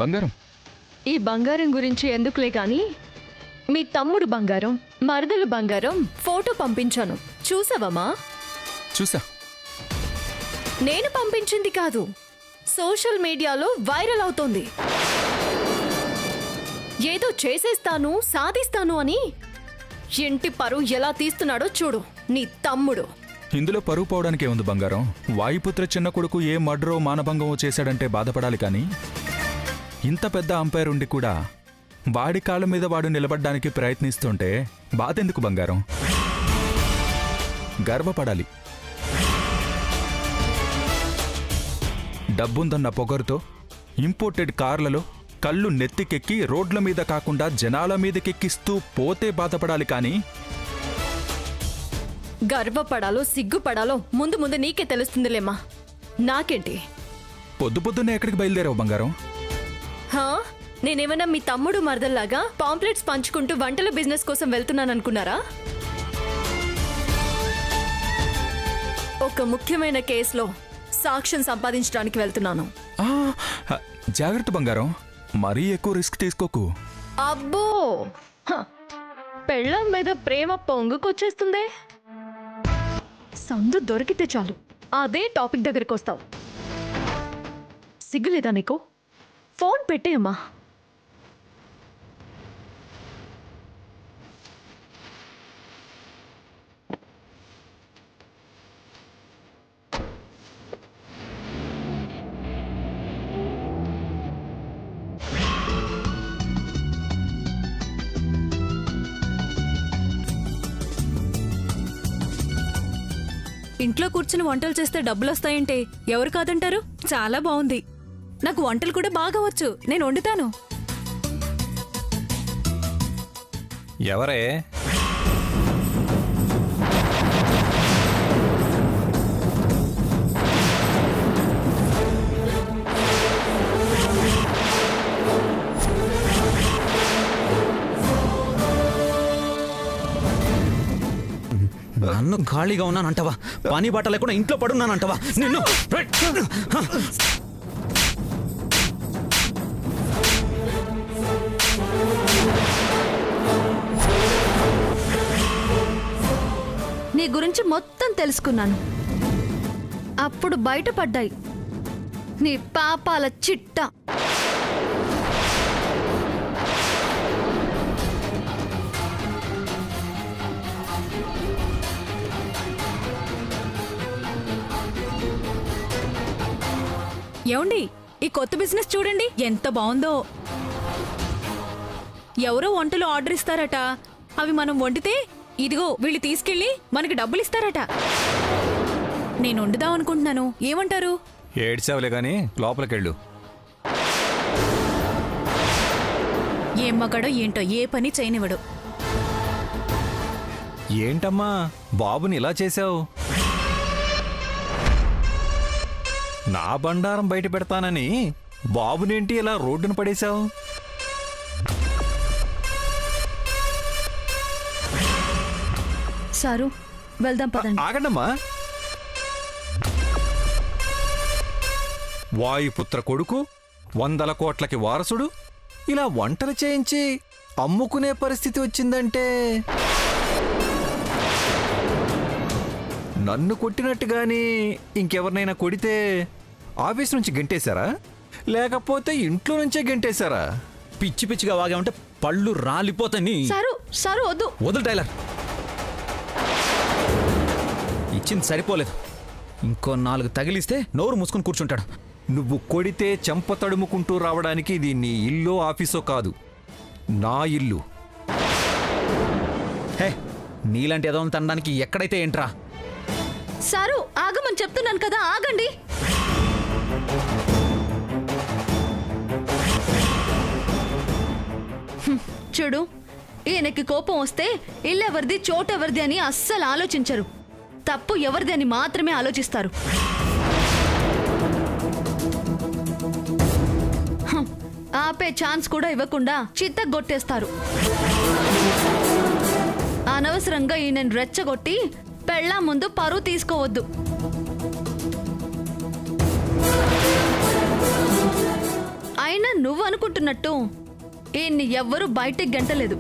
బంగారం, ఈ బంగారం గురించి ఎందుకులే కానీ మీ తమ్ముడు బంగారం, మరదలు బంగారం ఫోటో పంపించాను, చూసావమ్మా? చూసా. నేను పంపించింది కాదు, సోషల్ మీడియాలో వైరల్ అవుతోంది. ఏదో చేసేస్తాను, సాధిస్తాను అని ఇంటి పరువు ఎలా తీస్తున్నాడో చూడు నీ తమ్ముడు. ఇందులో పరువు పోవడానికి ఏముంది బంగారం? వాయుపుత్ర చిన్న కొడుకు ఏ మర్డరో మానభంగమో చేశాడంటే బాధపడాలి కానీ ఇంత పెద్ద అంపైర్ ఉండి కూడా వాడి కాళ్ళ మీద వాడు నిలబడ్డానికి ప్రయత్నిస్తుంటే బాధెందుకు బంగారం? గర్వపడాలి. డబ్బుందన్న పొగరుతో ఇంపోర్టెడ్ కార్లలో కళ్ళు నెత్తికెక్కి రోడ్ల మీద కాకుండా జనాల మీదకెక్కిస్తూ పోతే బాధపడాలి కానీ గర్వపడాలో సిగ్గుపడాలో ముందు ముందు నీకే తెలుస్తుందిలేమ్మా. నాకేంటి? పొద్దు పొద్దున్నే ఎక్కడికి బయలుదేరావు బంగారం? హా, నేనేమన్నా మీ తమ్ముడు మరదల్లాగా పాంప్లెట్స్ పంచుకుంటూ వంటల బిజినెస్ కోసం వెళ్తున్నాననుకున్నారా? ఒక ముఖ్యమైన కేసులో సాక్ష్యం సంపాదించడానికి వెళ్తున్నాను. జాగ్రత్త బంగారం, మరీ ఎక్కువ రిస్క్ తీసుకోకు. అబ్బో, పెళ్ళం మీద ప్రేమ పొంగుకొచ్చేస్తుందే. సందు దొరికితే చాలు అదే టాపిక్ దగ్గరికి వస్తావు. సిగ్గులేదా నీకు? ఫోన్ పెట్టేయమ్మా. ఇంట్లో కూర్చుని వంటలు చేస్తే డబ్బులు వస్తాయంటే ఎవరు కాదంటారు? చాలా బాగుంది. నాకు వంటలు కూడా బాగా వచ్చు, నేను వండుతాను. ఎవరే? నన్ను ఖాళీగా ఉన్నానంటవా? పని బాట లేకుండా ఇంట్లో పడున్నానంటవా? నిన్ను నీ గురించి మొత్తం తెలుసుకున్నాను. అప్పుడు బయటపడ్డాయి నీ పాపాల చిట్ట. ఏమండి, ఈ కొత్త బిజినెస్ చూడండి ఎంత బాగుందో. ఎవరో వంటలు ఆర్డర్ ఇస్తారట, అవి మనం వండితే ఇదిగో వీళ్ళు తీసుకెళ్ళి మనకి డబ్బులు ఇస్తారట. నేను వండుదాం అనుకుంటున్నాను, ఏమంటారు? ఏడ్చావులే గాని లోపలికెళ్ళు. ఏం మగాడో ఏంటో, ఏ పని చేయనివ్వడు. ఏంటమ్మా బాబుని ఇలా చేశావు? నా బండారం బయట పెడతానని బాబునేంటి ఇలా రోడ్డున పడేశావు? సారు, వెళ్దాం పదండి. ఆగండమ్మా. వాయుపుత్ర కొడుకు, 100 కోట్లకి వారసుడు, ఇలా వంటలు చేయించి అమ్ముకునే పరిస్థితి వచ్చిందంటే నన్ను కొట్టినట్టుగాని ఇంకెవరినైనా కొడితే ఆఫీస్ నుంచి గెంటేశారా, లేకపోతే ఇంట్లో నుంచే గెంటేశారా? పిచ్చి పిచ్చిగా వాగా ఉంటే పళ్ళు రాలిపోతాయి. సారు, సారు వద్దు. వదులు టైలర్, ఇచ్చింది సరిపోలేదు. ఇంకో 4 తగిలిస్తే నోరు మూసుకుని కూర్చుంటాడు. నువ్వు కొడితే చెంప తడుముకుంటూ రావడానికి ఇది నీ ఇల్లో ఆఫీసో కాదు, నా ఇల్లు. హే, నీలాంటి ఏదో తనడానికి ఎక్కడైతే ఏంట్రా? సారు, ఆగమని చెప్తున్నాను కదా, ఆగండి. చూడు, ఈయనకి కోపం వస్తే ఇల్లెవరిది చోటెవరిది అని అస్సలు ఆలోచించరు. తప్పు ఎవరిది అని మాత్రమే ఆలోచిస్తారు. ఆపే ఛాన్స్ కూడా ఇవ్వకుండా చిత్తగొట్టేస్తారు. అనవసరంగా ఈయనని రెచ్చగొట్టి పెళ్ళా ముందు పరువు తీసుకోవద్దు. అయినా నువ్వు అనుకుంటున్నట్టు ఈయన్ని ఎవ్వరూ బయటికి గంటలేదు.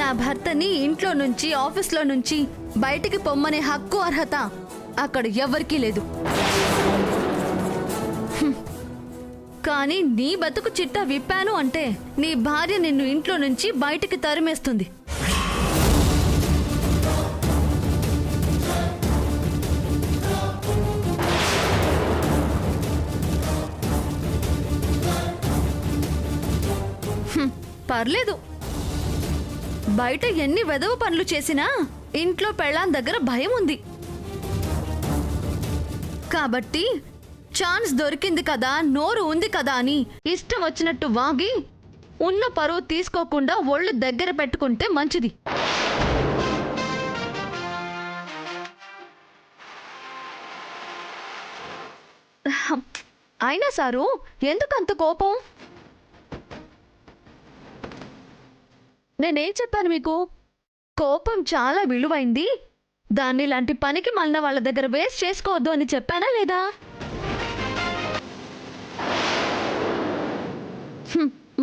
నా భర్తని ఇంట్లో నుంచి ఆఫీస్లో నుంచి బయటికి పొమ్మనే హక్కు అర్హత అక్కడ ఎవరికీ లేదు. కానీ నీ బతుకు చిట్టా విప్పాను అంటే నీ భార్య నిన్ను ఇంట్లో నుంచి బయటికి తరిమేస్తుంది. పర్లేదు, బయట ఎన్ని వెధవ పనులు చేసినా ఇంట్లో పెళ్ళాం దగ్గర భయం ఉంది. కాబట్టి ఛాన్స్ దొరికింది కదా, నోరు ఉంది కదా అని ఇష్టం వచ్చినట్టు వాగి ఉన్న పరువు తీసుకోకుండా ఒళ్ళు దగ్గర పెట్టుకుంటే మంచిది. అయినా సారు, ఎందుకంత కోపం? నేనేం చెప్పాను మీకు? కోపం చాలా విలువైంది, దాన్ని ఇలాంటి పనికి మళ్ళీ వాళ్ళ దగ్గర వేస్ట్ చేసుకోవద్దు అని చెప్పానా లేదా?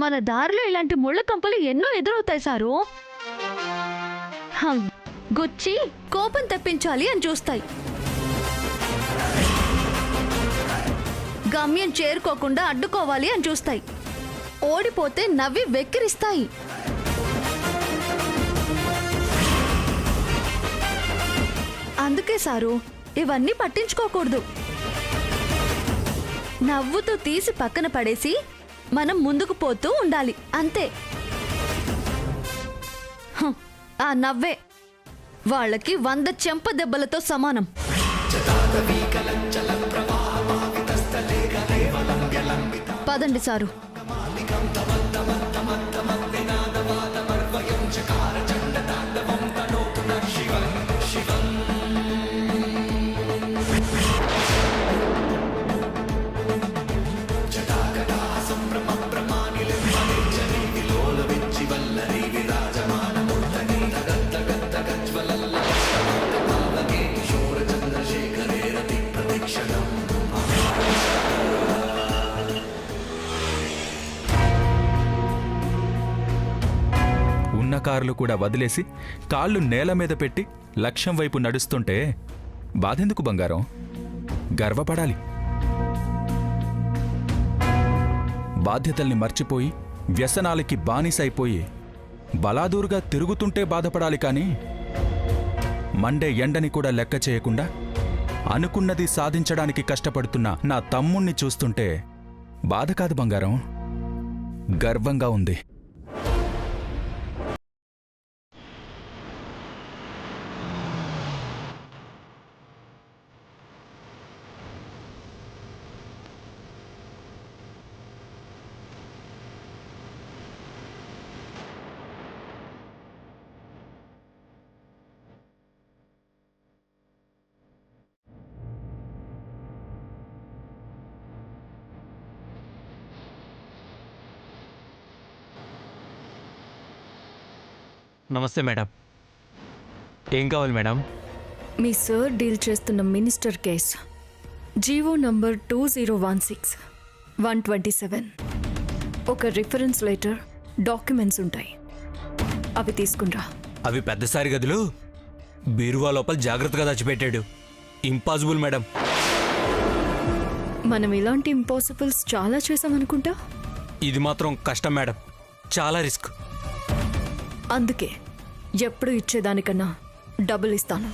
మన దారిలో ఇలాంటి ముళ్ళ కంపలు ఎన్నో ఎదురవుతాయి సారు. గుచ్చి కోపం తెప్పించాలి అని చూస్తాయి, గమ్యం చేరుకోకుండా అడ్డుకోవాలి అని చూస్తాయి, ఓడిపోతే నవ్వి వెక్కిరిస్తాయి. అందుకే సారు, ఇవన్నీ పట్టించుకోకూడదు. నవ్వుతూ తీసి పక్కన పడేసి మనం ముందుకు పోతూ ఉండాలి, అంతే. ఆ నవ్వే వాళ్ళకి 100 చెంప దెబ్బలతో సమానం. పదండి సారు. కార్లు కూడా వదిలేసి కాళ్ళు నేల మీద పెట్టి లక్ష్యం వైపు నడుస్తుంటే బాధెందుకు బంగారం? గర్వపడాలి. బాధ్యతల్ని మర్చిపోయి వ్యసనాలకి బానిసైపోయి బలాదూరుగా తిరుగుతుంటే బాధపడాలి. కానీ మండే ఎండని కూడా లెక్క చేయకుండా అనుకున్నది సాధించడానికి కష్టపడుతున్న నా తమ్ముణ్ణి చూస్తుంటే బాధ కాదు బంగారం, గర్వంగా ఉంది. నమస్తే మేడం, ఏం కావాలి మేడం? మీ సార్ డీల్ చేస్తున్న మినిస్టర్ కేస్ జీవో నంబర్ 2016-127 ఒక రిఫరెన్స్ లెటర్, డాక్యుమెంట్స్ ఉంటాయి, అవి తీసుకునిరా. అవి పెద్దసారి గదులు బీరువా లోపల జాగ్రత్తగా దాచిపెట్టాడు. Impossible madam. మనం ఇలాంటి ఇంపాసిబుల్స్ చాలా చేసామనుకుంటా. ఇది మాత్రం కష్టం మేడం, చాలా రిస్క్. అందుకే ఎప్పుడు ఇచ్చేదానికన్నా డబుల్ ఇస్తాను.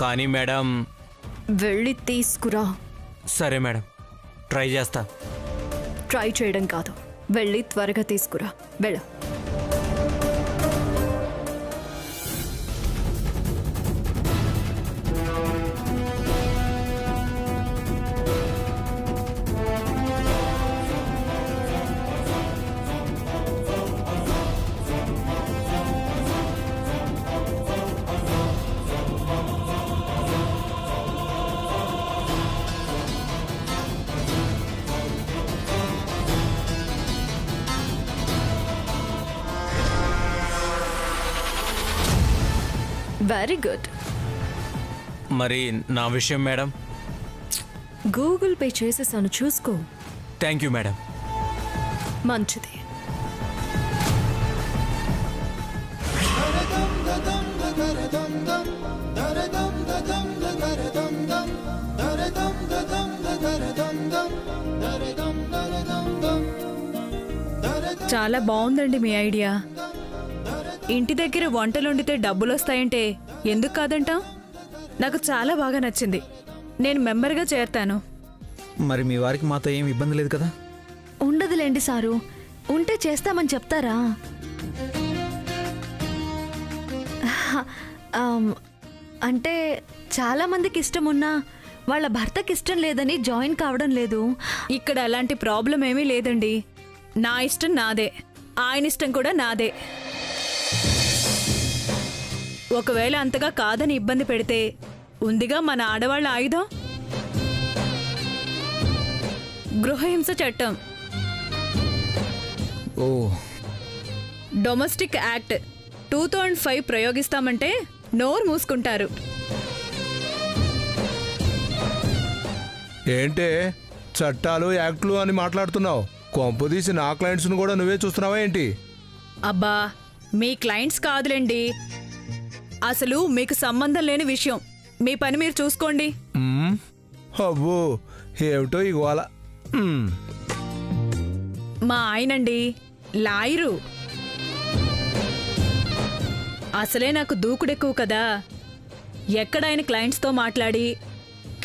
కానీ మేడం. వెళ్ళి తీసుకురా. సరే మేడం, ట్రై చేస్తా. ట్రై చేయడం కాదు, వెళ్ళి త్వరగా తీసుకురా. వెళ్ళ. Very good. మరి నా విషయం మేడం? గూగుల్ పే చేసేసాను, చూసుకో. Thank you madam. మంచిది. చాలా బాగుందండి మీ ఐడియా. ఇంటి దగ్గర వంటలు వండితే డబ్బులు వస్తాయంటే ఎందుకు కాదంటాం? నాకు చాలా బాగా నచ్చింది. నేను మెంబర్గా చేరతాను. మరి మీ వారికి మాతో ఏం ఇబ్బంది లేదు కదా? ఉండదులేండి సారు, ఉంటే చేస్తామని చెప్తారా? అంటే చాలా మందికి ఇష్టం ఉన్నా వాళ్ళ భర్తకి ఇష్టం లేదని జాయిన్ కావడం లేదు. ఇక్కడ అలాంటి ప్రాబ్లం ఏమీ లేదండి. నా ఇష్టం నాదే, ఆయన ఇష్టం కూడా నాదే. ఒకవేళ అంతగా కాదని ఇబ్బంది పెడితే ఉందిగా మన ఆడవాళ్ళ ఆయుధం, గృహహింస చట్టం. ఓ, డొమెస్టిక్ యాక్ట్ 2005 ప్రయోగిస్తామంటే నోరు మూసుకుంటారు. ఏంటే చట్టాలు యాక్ట్లు అని మాట్లాడుతున్నావు? కొంపదీసి నా క్లయింట్స్ను కూడా నువ్వే చూస్తున్నావా ఏంటి? అబ్బా, మీ క్లయింట్స్ కాదులేండి, అసలు మీకు సంబంధం లేని విషయం. మీ పని మీరు చూసుకోండి. అబ్బో, ఏమిటో ఇవాళ. మా ఆయనండి లాయరు. అసలే నాకు దూకుడెక్కువ కదా. ఎక్కడ ఆయన క్లయింట్స్తో మాట్లాడి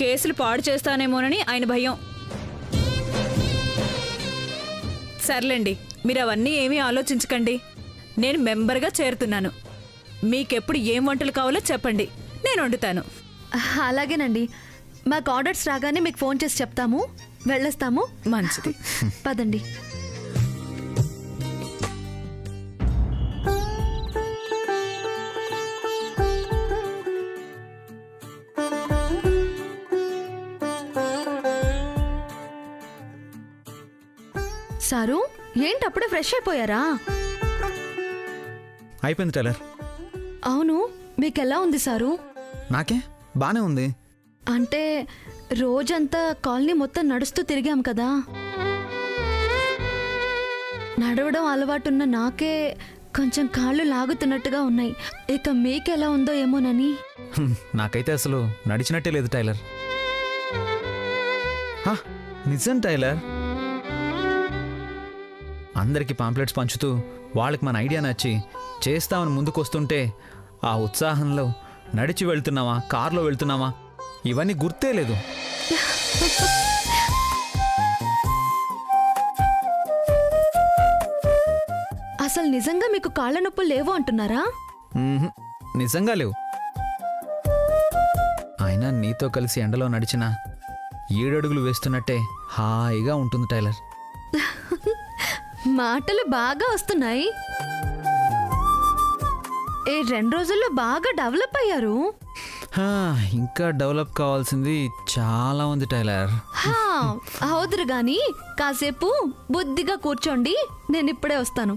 కేసులు పాడు చేస్తానేమోనని ఆయన భయం. సర్లేండి, మీరు అవన్నీ ఏమీ ఆలోచించకండి. నేను మెంబర్గా చేరుతున్నాను. మీకెప్పుడు ఏం వంటలు కావాలో చెప్పండి, నేను వండుతాను. అలాగేనండి, మాకు ఆర్డర్స్ రాగానే మీకు ఫోన్ చేసి చెప్తాము. వెళ్ళొస్తాము. మంచిది. పదండి. సారు, ఏంటి అప్పుడే ఫ్రెష్ అయిపోయారా? అయిపోయింది టైలర్. అవును, మీకెలా ఉంది సారు? నాకే బానే ఉంది. అంటే రోజంతా కాలనీ మొత్తం నడుస్తూ తిరిగాం కదా. నడవడం అలవాటున్న నాకే కొంచెం కాళ్ళు లాగుతున్నట్టుగా ఉన్నాయి. ఇక మీకెలా ఉందో ఏమోనని. నాకైతే అసలు నడిచినట్టే లేదు టైలర్. నిజం టైలర్, అందరికి పాంప్లెట్స్ పంచుతూ వాళ్ళకి మన ఐడియా నచ్చి చేస్తామని ముందుకొస్తుంటే ఆ ఉత్సాహంలో నడిచి వెళ్తున్నావా, కారులో వెళ్తున్నావా, ఇవన్నీ గుర్తే లేదు. అసలు నిజంగా మీకు కాళ్ళ నొప్పులు లేవు అంటున్నారా? నిజంగా లేవు. అయినా నీతో కలిసి ఎండలో నడిచిన 7 అడుగులు వేస్తున్నట్టే హాయిగా ఉంటుంది టైలర్. మాటలు బాగా వస్తున్నాయి. 2 రోజుల్లో బాగా డెవలప్ అయ్యారు. ఇంకా డెవలప్ కావాల్సింది చాలా ఉంది టైలర్. అవుదురు గాని కాసేపు బుద్ధిగా కూర్చోండి, నేను ఇప్పుడే వస్తాను.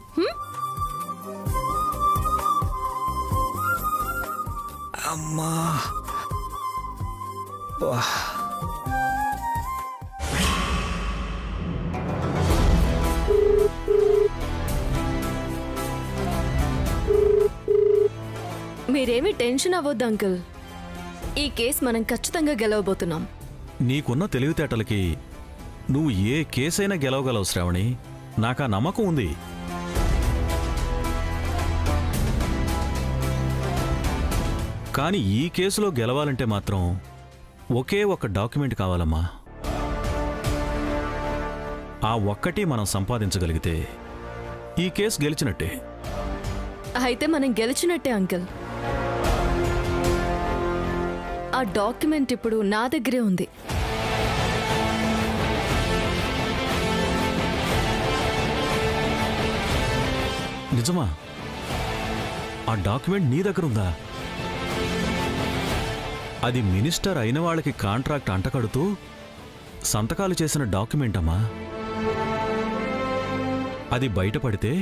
అమ్మా, మీరేమీ టెన్షన్ అవ్వద్దు అంకుల్. ఈ కేసు మనం ఖచ్చితంగా గెలవబోతున్నాం. నీకున్న తెలివితేటలకి నువ్వు ఏ కేసైనా గెలవగలవు శ్రావణి. నాకా నమ్మకం ఉంది. కానీ ఈ కేసులో గెలవాలంటే మాత్రం ఒకే ఒక డాక్యుమెంట్ కావాలమ్మా. ఆ ఒక్కటి మనం సంపాదించగలిగితే ఈ కేసు గెలిచినట్టే. అయితే మనం గెలిచినట్టే అంకుల్. ఆ డాక్యుమెంట్ ఇప్పుడు నా దగ్గరే ఉంది. నిజమా? ఆ డాక్యుమెంట్ నీ దగ్గర ఉందా? అది మినిస్టర్ అయిన వాళ్ళకి కాంట్రాక్ట్ అంటకడుతూ సంతకాలు చేసిన డాక్యుమెంట్ అమ్మా. అది బయటపడితే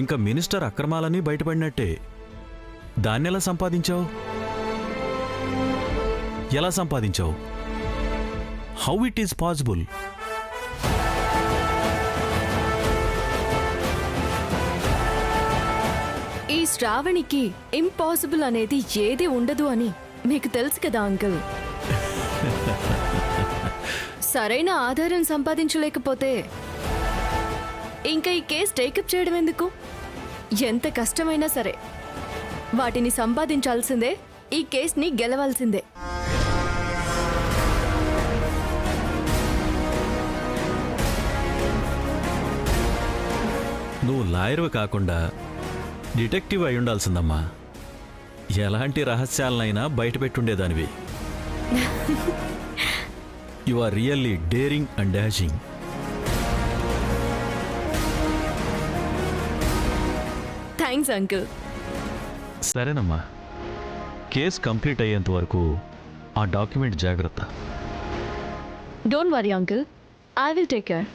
ఇంకా మినిస్టర్ అక్రమాలన్నీ బయటపడినట్టే. దాన్నెలా సంపాదించావు? ఎలా సంపాదించావు? How it is possible? ఈ శ్రావణికి ఇంపాసిబుల్ అనేది ఏది ఉండదు అని మీకు తెలుసు కదా అంకుల్. సరైన ఆధారం సంపాదించలేకపోతే ఇంకా ఈ కేసు టేకప్ చేయడం ఎందుకు? ఎంత కష్టమైనా సరే వాటిని సంపాదించాల్సిందే, ఈ కేసుని గెలవాల్సిందే. నువ్వు లాయర్వి కాకుండా డిటెక్టివ్ అయి ఉండాల్సిందమ్మా. ఎలాంటి రహస్యాలనైనా బయటపెట్టుండేదానివి. You are really daring and dashing. Thanks uncle. సరేనమ్మా, కేస్ కంప్లీట్ అయ్యేంత వరకు ఆ డాక్యుమెంట్ జాగ్రత్త. Don't worry uncle, I will take care.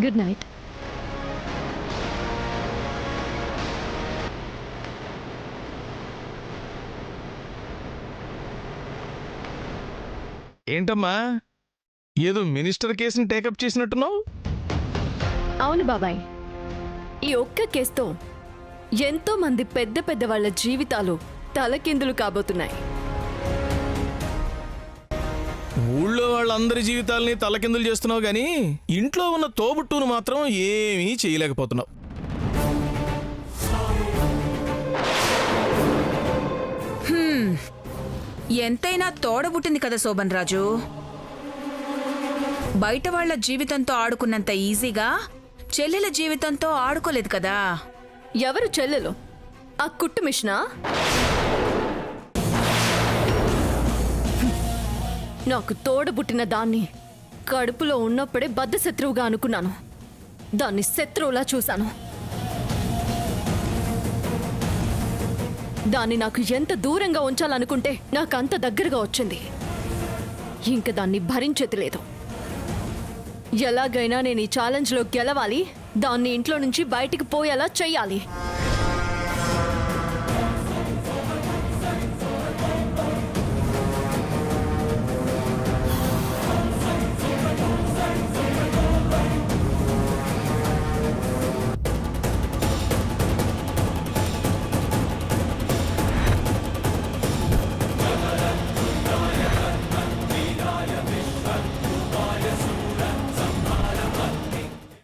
Good night. ఏంటమ్మా, ఏదో మినిస్టర్ కేసుని టేకప్ చేసినట్టున్నావు? అవును బాబాయ్, ఈ ఒక్క కేసుతో ఎంతో మంది పెద్ద పెద్ద వాళ్ళ జీవితాలు తలకిందులు కాబోతున్నాయి. ఊళ్ళో వాళ్ళందరి జీవితాలని తలకిందులు చేస్తున్నావు గానీ ఇంట్లో ఉన్న తోబుట్టును మాత్రం ఏమీ చేయలేకపోతున్నావు. ఎంతైనా తోడబుట్టింది కదా శోభన్ రాజు. బయట వాళ్ల జీవితంతో ఆడుకున్నంత ఈజీగా చెల్లెల జీవితంతో ఆడుకోలేదు కదా. ఎవరు చెల్లెలు? ఆ కుట్టు మిషనా? నాకు తోడబుట్టిన దాన్ని కడుపులో ఉన్నప్పుడే బద్ధశత్రువుగా అనుకున్నాను. దాన్ని శత్రువులా చూశాను. దాన్ని నాకు ఎంత దూరంగా ఉంచాలనుకుంటే నాకు అంత దగ్గరగా వచ్చింది. ఇంక దాన్ని భరించేది లేదు. ఎలాగైనా నేను ఈ ఛాలెంజ్లో గెలవాలి, దాన్ని ఇంట్లో నుంచి బయటికి పోయేలా చెయ్యాలి.